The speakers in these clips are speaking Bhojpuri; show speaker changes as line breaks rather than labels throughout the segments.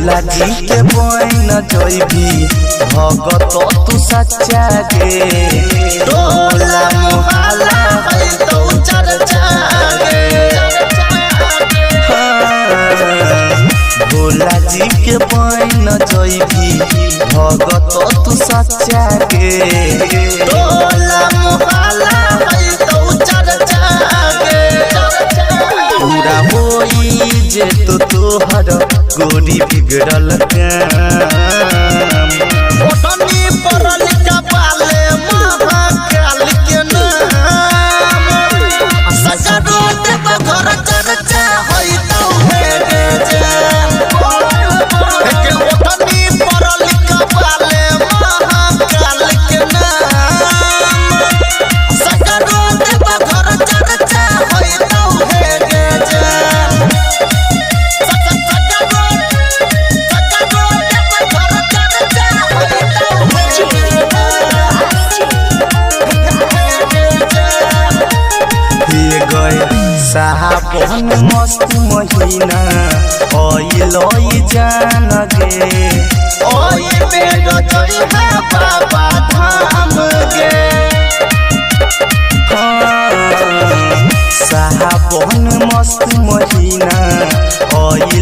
भोला जी के बन जइबी भगत तू सच्चा गे टोला मोहल्ला है तो चर्चा गे भोला जी के बन जइबी भगत तू सच्चा गे टोला मोहल्ला है तो चर्चा गे पूरा होई जे तो तोहर गोरी बिगड़ल ओटनी परल कपाले महाकाल के नाम सजरो देव घर चर्चा होई तो हेगे जान के ओटनी परल कपाले महाकाल के नाम सजरो देव घर चर्चा होई तो हेगे जान साहबन मस्त महीना ओई जान गे ओई बेडो चोरी है बाबा धाम गे साहबन मस्त महीना ओई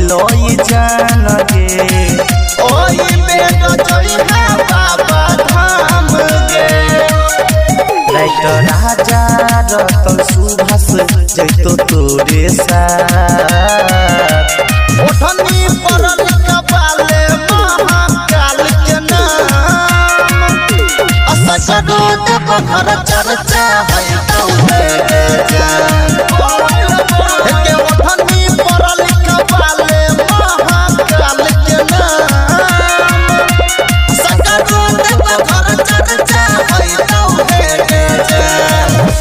जान गे ओई बेडो चोरी है बाबा धाम गे राजा रतन सुभाष जैतो तोरे साथ ओठनी परल कपाले महाकाल के नाम असजरो देव घर चर्चा है तो हेगे जान के ओठनी परल